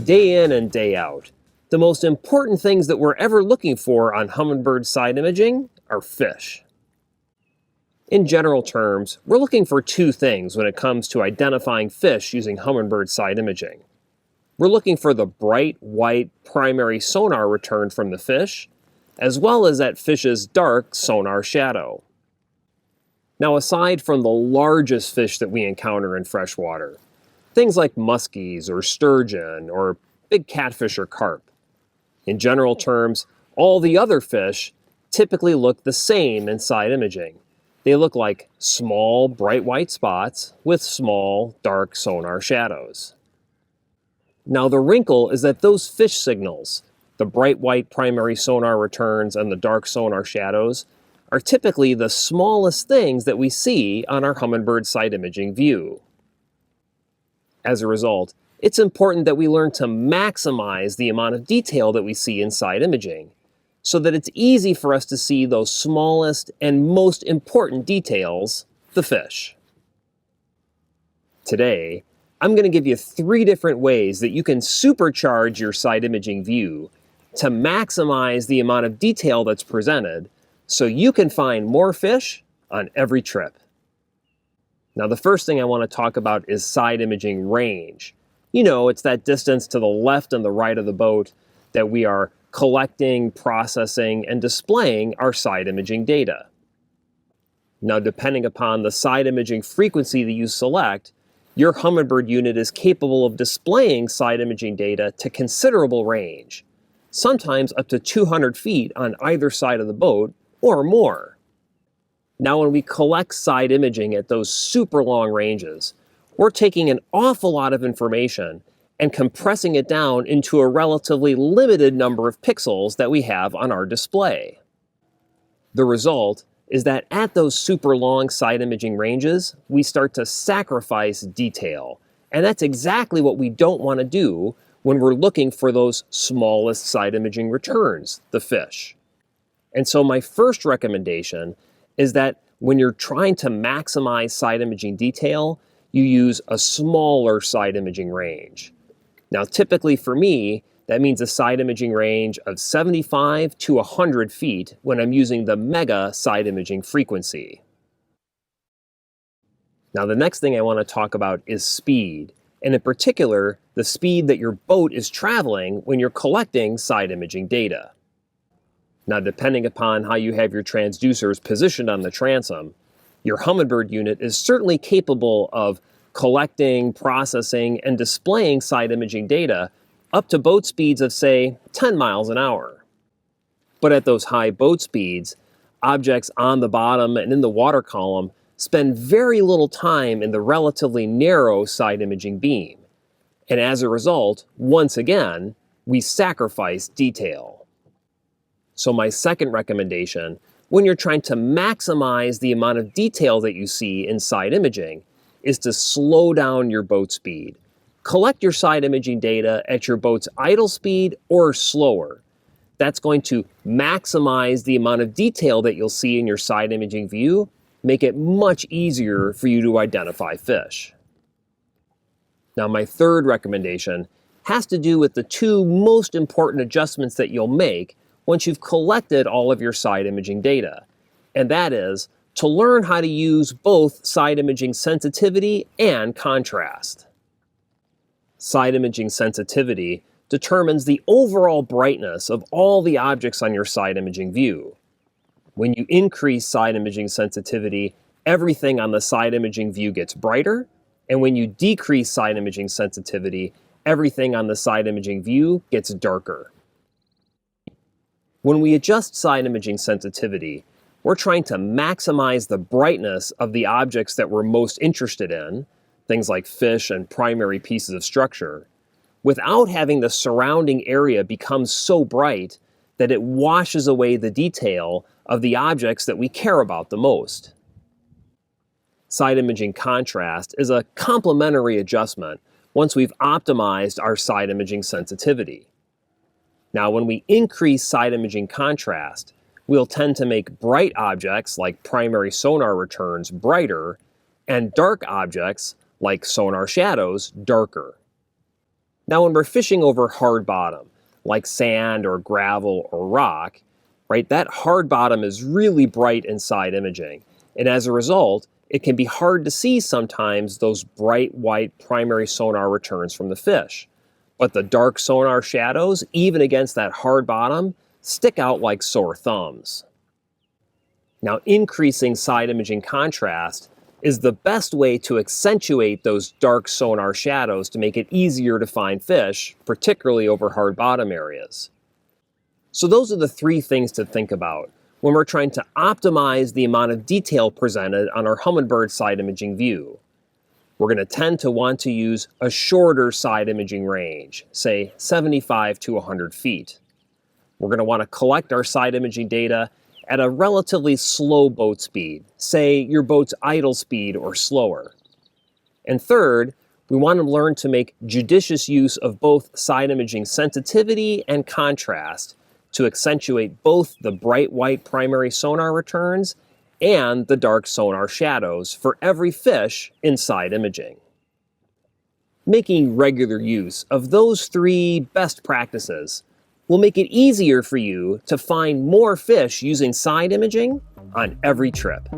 Day in and day out, the most important things that we're ever looking for on Humminbird Side Imaging are fish. In general terms, we're looking for two things when it comes to identifying fish using Humminbird Side Imaging. We're looking for the bright white primary sonar return from the fish, as well as that fish's dark sonar shadow. Now, aside from the largest fish that we encounter in freshwater, things like muskies or sturgeon or big catfish or carp. In general terms, all the other fish typically look the same in side imaging. They look like small, bright white spots with small, dark sonar shadows. Now the wrinkle is that those fish signals, the bright white primary sonar returns and the dark sonar shadows, are typically the smallest things that we see on our Humminbird Side Imaging view. As a result, it's important that we learn to maximize the amount of detail that we see in side imaging, so that it's easy for us to see those smallest and most important details, the fish. Today, I'm going to give you 3 different ways that you can supercharge your side imaging view to maximize the amount of detail that's presented so you can find more fish on every trip. Now, the first thing I want to talk about is side imaging range. You know, it's that distance to the left and the right of the boat that we are collecting, processing, and displaying our side imaging data. Now, depending upon the side imaging frequency that you select, your Humminbird unit is capable of displaying side imaging data to considerable range, sometimes up to 200 feet on either side of the boat or more. Now, when we collect side imaging at those super long ranges, we're taking an awful lot of information and compressing it down into a relatively limited number of pixels that we have on our display. The result is that at those super long side imaging ranges, we start to sacrifice detail. And that's exactly what we don't want to do when we're looking for those smallest side imaging returns, the fish. And so my first recommendation is that when you're trying to maximize side imaging detail, you use a smaller side imaging range. Now, typically for me, that means a side imaging range of 75 to 100 feet when I'm using the mega side imaging frequency. Now, the next thing I want to talk about is speed, and in particular, the speed that your boat is traveling when you're collecting side imaging data. Now, depending upon how you have your transducers positioned on the transom, your Humminbird unit is certainly capable of collecting, processing, and displaying side imaging data up to boat speeds of, say, 10 miles an hour. But at those high boat speeds, objects on the bottom and in the water column spend very little time in the relatively narrow side imaging beam. And as a result, once again, we sacrifice detail. So my second recommendation, when you're trying to maximize the amount of detail that you see in side imaging, is to slow down your boat speed. Collect your side imaging data at your boat's idle speed or slower. That's going to maximize the amount of detail that you'll see in your side imaging view, make it much easier for you to identify fish. Now, my third recommendation has to do with the 2 most important adjustments that you'll make once you've collected all of your side imaging data. And that is to learn how to use both side imaging sensitivity and contrast. Side imaging sensitivity determines the overall brightness of all the objects on your side imaging view. When you increase side imaging sensitivity, everything on the side imaging view gets brighter, and when you decrease side imaging sensitivity, everything on the side imaging view gets darker. When we adjust side imaging sensitivity, we're trying to maximize the brightness of the objects that we're most interested in, things like fish and primary pieces of structure, without having the surrounding area become so bright that it washes away the detail of the objects that we care about the most. Side imaging contrast is a complementary adjustment once we've optimized our side imaging sensitivity. Now, when we increase side imaging contrast, we'll tend to make bright objects like primary sonar returns brighter and dark objects like sonar shadows darker. Now, when we're fishing over hard bottom, like sand or gravel or rock, right, that hard bottom is really bright in side imaging. And as a result, it can be hard to see sometimes those bright white primary sonar returns from the fish. But the dark sonar shadows, even against that hard bottom, stick out like sore thumbs. Now, increasing side imaging contrast is the best way to accentuate those dark sonar shadows to make it easier to find fish, particularly over hard bottom areas. So those are the three things to think about when we're trying to optimize the amount of detail presented on our Humminbird side imaging view. We're going to tend to want to use a shorter side imaging range, say 75 to 100 feet. We're going to want to collect our side imaging data at a relatively slow boat speed, say your boat's idle speed or slower. And third, we want to learn to make judicious use of both side imaging sensitivity and contrast to accentuate both the bright white primary sonar returns and the dark sonar shadows for every fish in side imaging. Making regular use of those three best practices will make it easier for you to find more fish using side imaging on every trip.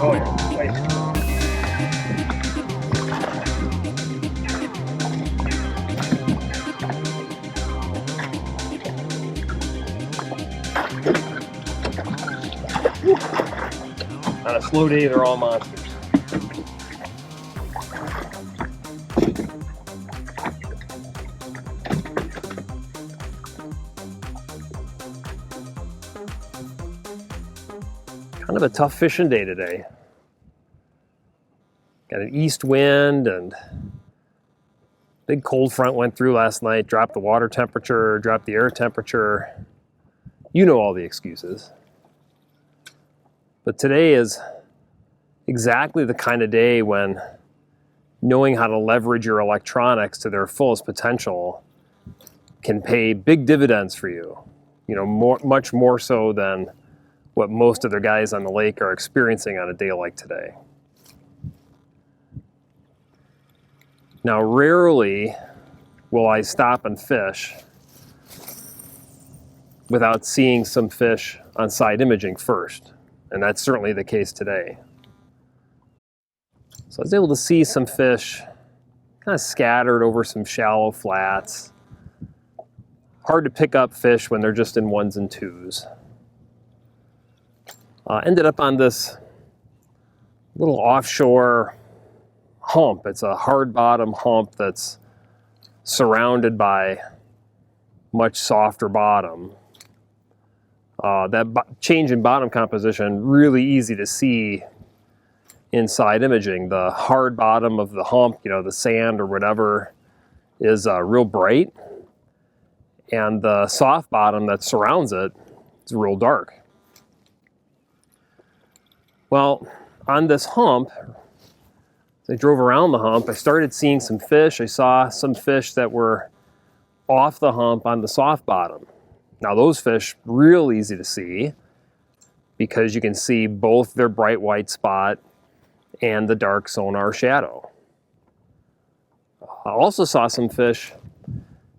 Oh yeah, wait. On a slow day, they're all monsters. Kind of a tough fishing day today. Got an east wind and big cold front went through last night, dropped the water temperature, dropped the air temperature. You know all the excuses. But today is exactly the kind of day when knowing how to leverage your electronics to their fullest potential can pay big dividends for you. You know, much more so than what most of the guys on the lake are experiencing on a day like today. Now, rarely will I stop and fish without seeing some fish on side imaging first, and that's certainly the case today. So I was able to see some fish kind of scattered over some shallow flats. Hard to pick up fish when they're just in ones and twos. Ended up on this little offshore hump. It's a hard bottom hump that's surrounded by much softer bottom. That change in bottom composition, really easy to see inside imaging. The hard bottom of the hump, you know, the sand or whatever, is real bright, and the soft bottom that surrounds it is real dark. Well, on this hump, as I drove around the hump, I started seeing some fish. I saw some fish that were off the hump on the soft bottom. Now those fish, real easy to see because you can see both their bright white spot and the dark sonar shadow. I also saw some fish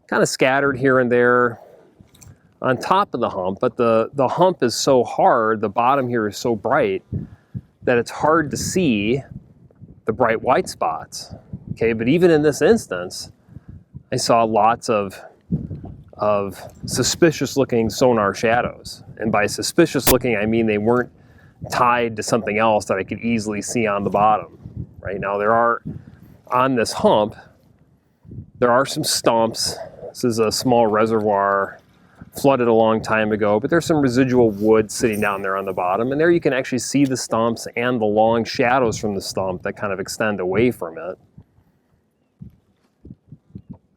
kind of scattered here and there on top of the hump, but the hump is so hard, the bottom here is so bright that it's hard to see the bright white spots. Okay, but even in this instance, I saw lots of suspicious looking sonar shadows. And by suspicious looking, I mean they weren't tied to something else that I could easily see on the bottom. Right now on this hump, there are some stumps. This is a small reservoir, flooded a long time ago, but there's some residual wood sitting down there on the bottom, and there you can actually see the stumps and the long shadows from the stump that kind of extend away from it.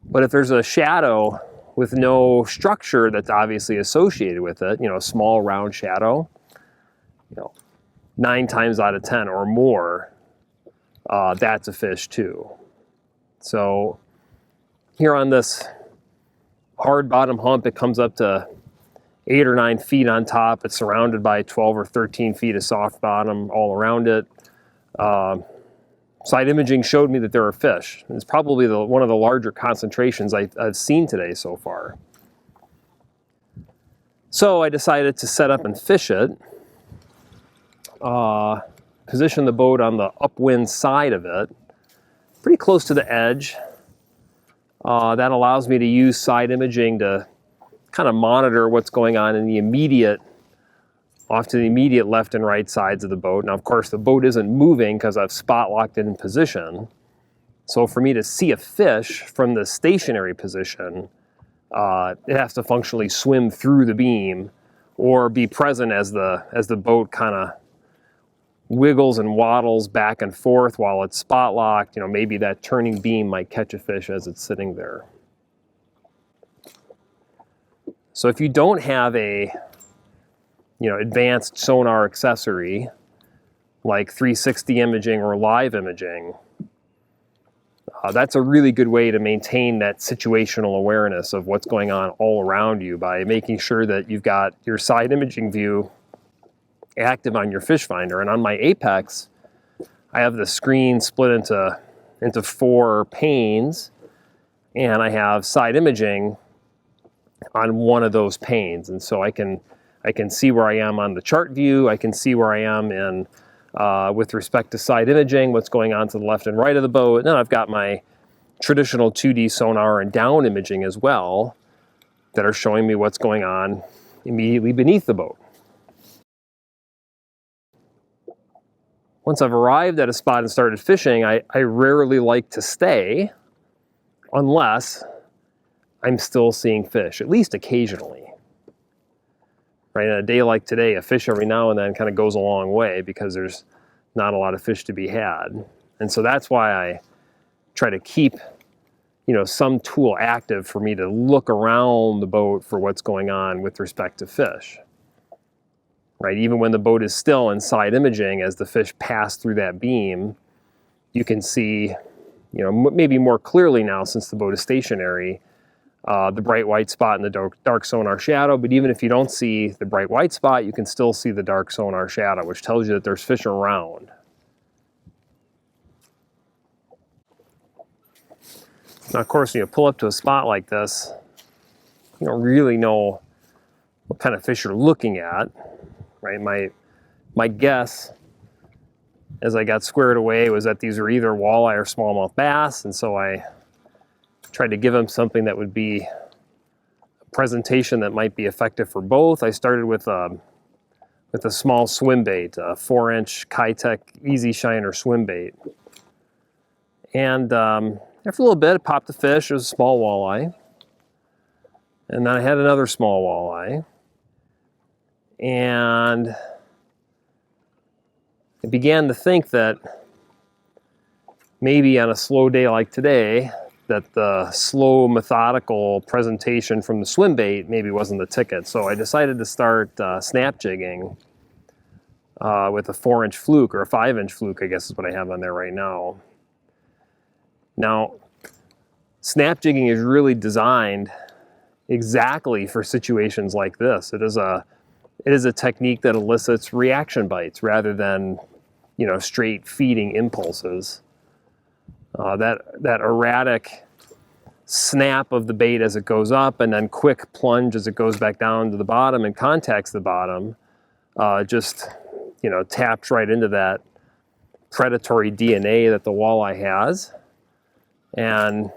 But if there's a shadow with no structure that's obviously associated with it, you know, a small round shadow, you know, 9 times out of 10 or more, that's a fish too. So here on this hard bottom hump, it comes up to 8 or 9 feet on top. It's surrounded by 12 or 13 feet of soft bottom all around it. Side imaging showed me that there are fish. It's probably one of the larger concentrations I've seen today so far. So I decided to set up and fish it. Position the boat on the upwind side of it, pretty close to the edge. That allows me to use side imaging to kind of monitor what's going on in the immediate, off to the immediate left and right sides of the boat. Now, of course, the boat isn't moving because I've spot locked it in position. So for me to see a fish from the stationary position, it has to functionally swim through the beam or be present as the boat kind of wiggles and waddles back and forth while it's spot locked. You know, maybe that turning beam might catch a fish as it's sitting there. So if you don't have a, you know, advanced sonar accessory like 360 imaging or live imaging, that's a really good way to maintain that situational awareness of what's going on all around you by making sure that you've got your side imaging view active on your fish finder. And on my Apex, I have the screen split into 4 panes, and I have side imaging on one of those panes. And so I can see where I am on the chart view. I can see where I am in with respect to side imaging, what's going on to the left and right of the boat. And then I've got my traditional 2D sonar and down imaging as well that are showing me what's going on immediately beneath the boat. Once I've arrived at a spot and started fishing, I rarely like to stay unless I'm still seeing fish, at least occasionally. Right, on a day like today, a fish every now and then kind of goes a long way because there's not a lot of fish to be had. And so that's why I try to keep, you know, some tool active for me to look around the boat for what's going on with respect to fish. Right, even when the boat is still in side imaging, as the fish pass through that beam, you can see, you know, maybe more clearly now since the boat is stationary, the bright white spot in the dark sonar shadow, but even if you don't see the bright white spot, you can still see the dark sonar shadow, which tells you that there's fish around. Now, of course, when you pull up to a spot like this, you don't really know what kind of fish you're looking at, right? My guess, as I got squared away, was that these were either walleye or smallmouth bass, and so I tried to give them something that would be a presentation that might be effective for both. I started with a small swim bait, a 4-inch Kitech Easy Shiner swim bait. And after a little bit, it popped a fish. It was a small walleye. And then I had another small walleye. And I began to think that maybe on a slow day like today, that the slow, methodical presentation from the swim bait maybe wasn't the ticket. So I decided to start snap jigging with a 4-inch fluke, or a 5-inch fluke, I guess is what I have on there right now. Now, snap jigging is really designed exactly for situations like this. It is a technique that elicits reaction bites rather than, you know, straight feeding impulses. That erratic snap of the bait as it goes up and then quick plunge as it goes back down to the bottom and contacts the bottom just, you know, taps right into that predatory DNA that the walleye has. And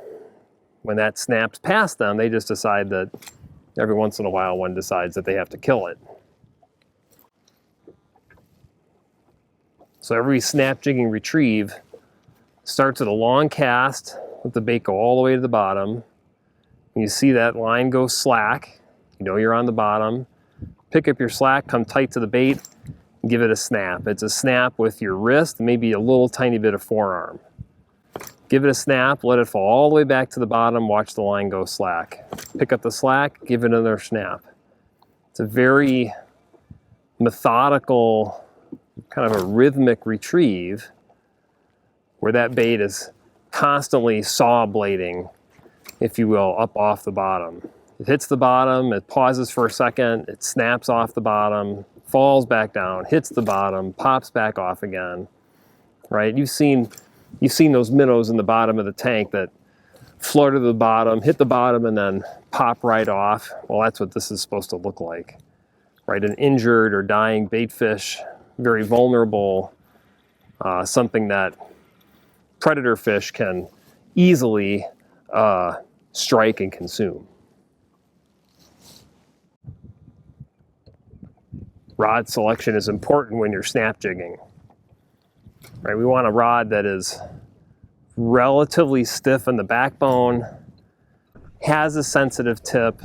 when that snaps past them, they just decide that every once in a while one decides that they have to kill it. So every snap jigging retrieve starts at a long cast, let the bait go all the way to the bottom. When you see that line go slack, you know you're on the bottom. Pick up your slack, come tight to the bait, and give it a snap. It's a snap with your wrist, maybe a little tiny bit of forearm. Give it a snap, let it fall all the way back to the bottom, watch the line go slack. Pick up the slack, give it another snap. It's a very methodical, kind of a rhythmic retrieve where that bait is constantly saw blading, if you will, up off the bottom. It hits the bottom, it pauses for a second, it snaps off the bottom, falls back down, hits the bottom, pops back off again, right? You've seen those minnows in the bottom of the tank that flutter to the bottom, hit the bottom, and then pop right off. Well, that's what this is supposed to look like, right? An injured or dying bait fish, very vulnerable, something that predator fish can easily strike and consume. Rod selection is important when you're snap jigging. Right, we want a rod that is relatively stiff in the backbone, has a sensitive tip,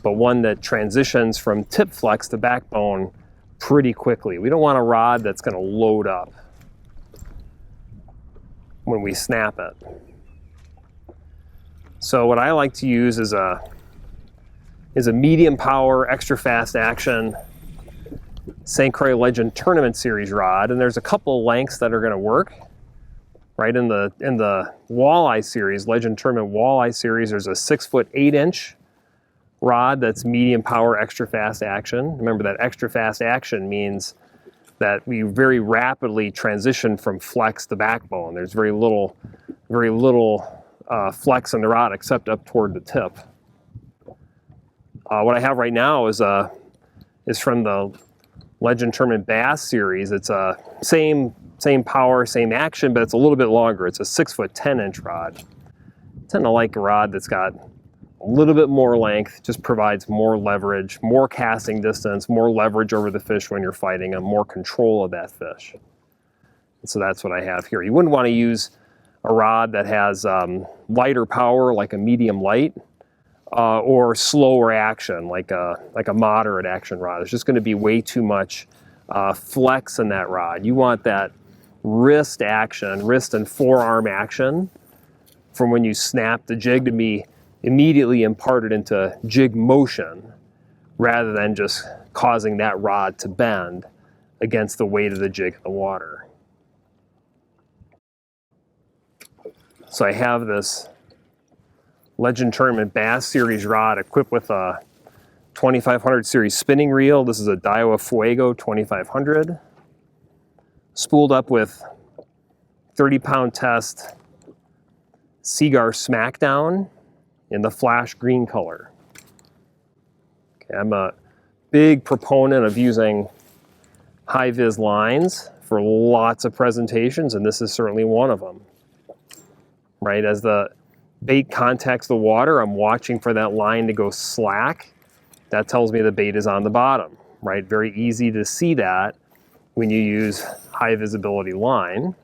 but one that transitions from tip flex to backbone pretty quickly. We don't want a rod that's going to load up when we snap it. So what I like to use is a medium power, extra fast action St. Croix Legend Tournament Series rod, and there's a couple lengths that are going to work. Right, in the walleye series, Legend Tournament Walleye Series, there's a 6-foot 8-inch rod that's medium power, extra fast action. Remember that extra fast action means that we very rapidly transition from flex to backbone. There's very little flex in the rod except up toward the tip. What I have right now is from the Legend Tournament Bass series. It's a same power, same action, but it's a little bit longer. It's a 6-foot 10-inch rod. I tend to like a rod that's got a little bit more length, just provides more leverage, more casting distance, more leverage over the fish when you're fighting, and more control of that fish. And so that's what I have here. You wouldn't want to use a rod that has lighter power, like a medium light, or slower action, like a moderate action rod. It's just going to be way too much flex in that rod. You want that wrist action, wrist and forearm action from when you snap the jig to be immediately imparted into jig motion rather than just causing that rod to bend against the weight of the jig in the water. So I have this Legend Tournament Bass Series rod equipped with a 2500 series spinning reel. This is a Daiwa Fuego 2500. Spooled up with 30-pound test Seaguar Smackdown in the flash green color. Okay, I'm a big proponent of using high-vis lines for lots of presentations, and this is certainly one of them. Right, as the bait contacts the water, I'm watching for that line to go slack. That tells me the bait is on the bottom, right? Very easy to see that when you use high visibility line.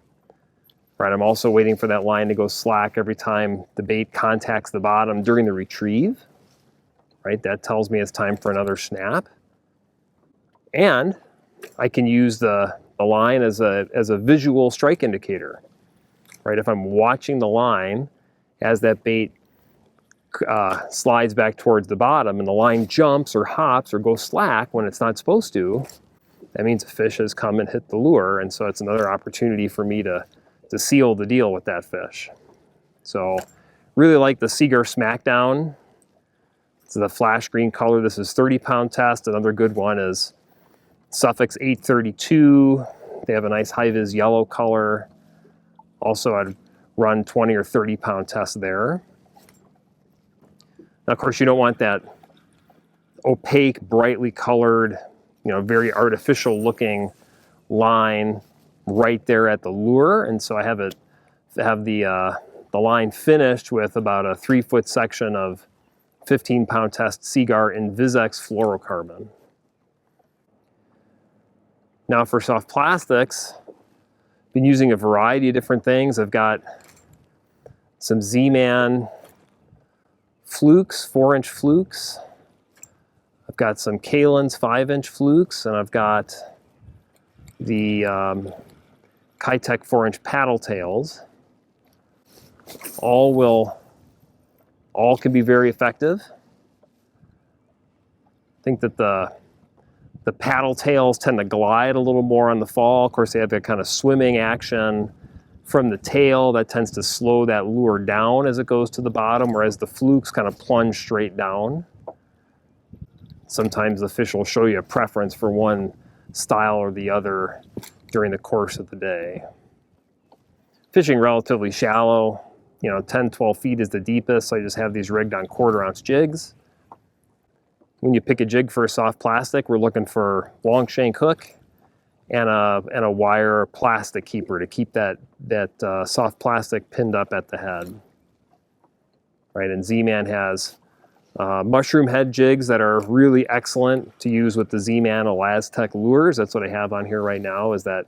Right, I'm also waiting for that line to go slack every time the bait contacts the bottom during the retrieve. Right, that tells me it's time for another snap. And I can use the line as a visual strike indicator. Right, if I'm watching the line as that bait slides back towards the bottom and the line jumps or hops or goes slack when it's not supposed to, that means a fish has come and hit the lure, and so it's another opportunity for me to seal the deal with that fish. So really like the Seaguar Smackdown. It's the flash green color. This is 30-pound test. Another good one is Suffix 832. They have a nice high-vis yellow color. Also, I'd run 20 or 30-pound test there. Now, of course, you don't want that opaque, brightly colored, very artificial looking line right there at the lure. And so I have the line finished with about a 3-foot section of 15-pound test Seaguar Invisex fluorocarbon. Now for soft plastics, been using a variety of different things. I've got some Z-Man flukes, 4-inch flukes. I've got some Kalin's 5-inch flukes, and I've got the Kitech 4-inch paddle tails. All can be very effective. I think that the paddle tails tend to glide a little more on the fall. Of course, they have that kind of swimming action from the tail that tends to slow that lure down as it goes to the bottom, whereas the flukes kind of plunge straight down. Sometimes the fish will show you a preference for one style or the other during the course of the day. Fishing relatively shallow, 10, 12 feet is the deepest, so I just have these rigged on 1/4-ounce jigs. When you pick a jig for a soft plastic, we're looking for long shank hook and a wire plastic keeper to keep that soft plastic pinned up at the head. Right, and Z-Man has mushroom head jigs that are really excellent to use with the Z-Man Elastec lures. That's what I have on here right now, is that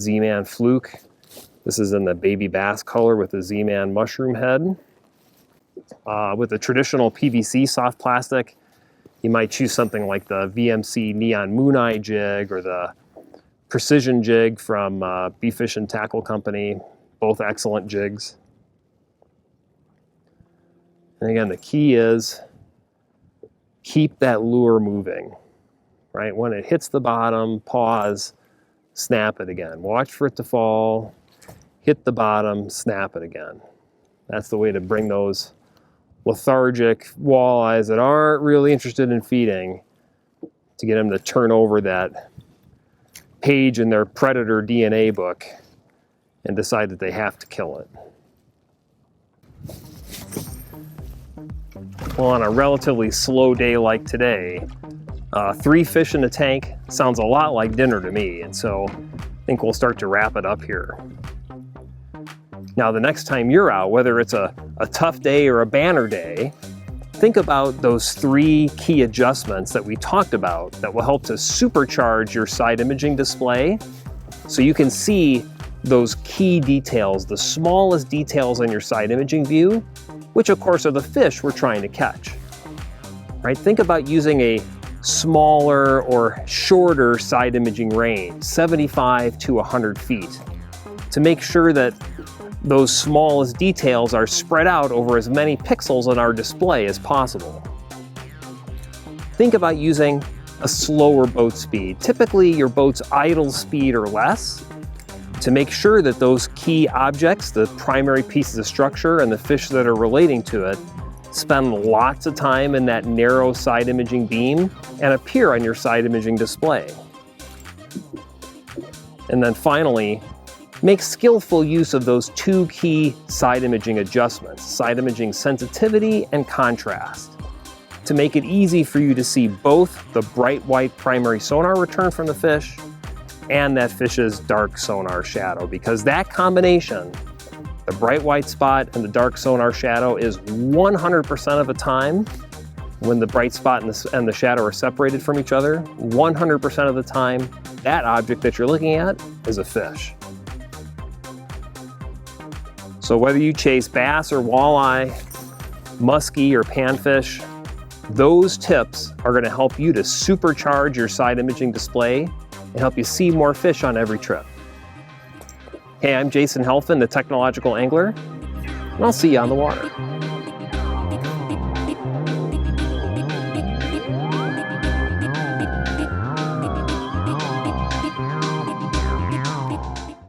Z-Man fluke. This is in the baby bass color with the Z-Man mushroom head. With the traditional PVC soft plastic, you might choose something like the VMC Neon Moon Eye jig or the Precision jig from Beef Fish and Tackle Company. Both excellent jigs. And again, the key is keep that lure moving, right? When it hits the bottom, pause, snap it again. Watch for it to fall, hit the bottom, snap it again. That's the way to bring those lethargic walleyes that aren't really interested in feeding, to get them to turn over that page in their predator DNA book and decide that they have to kill it. Well, on a relatively slow day like today, 3 fish in a tank sounds a lot like dinner to me, and so I think we'll start to wrap it up here. Now, the next time you're out, whether it's a tough day or a banner day, think about those 3 key adjustments that we talked about that will help to supercharge your side imaging display so you can see those key details, the smallest details on your side imaging view, which of course are the fish we're trying to catch. Right? Think about using a smaller or shorter side imaging range, 75 to 100 feet, to make sure that those smallest details are spread out over as many pixels on our display as possible. Think about using a slower boat speed, typically your boat's idle speed or less, to make sure that those key objects, the primary pieces of structure and the fish that are relating to it, spend lots of time in that narrow side imaging beam, and appear on your side imaging display. And then finally, make skillful use of those two key side imaging adjustments, side imaging sensitivity and contrast, to make it easy for you to see both the bright white primary sonar return from the fish and that fish's dark sonar shadow, because that combination, the bright white spot and the dark sonar shadow, is 100% of the time, when the bright spot and the shadow are separated from each other, 100% of the time, that object that you're looking at is a fish. So whether you chase bass or walleye, muskie or panfish, those tips are going to help you to supercharge your side imaging display and help you see more fish on every trip. Hey, I'm Jason Halfen, the Technological Angler, and I'll see you on the water.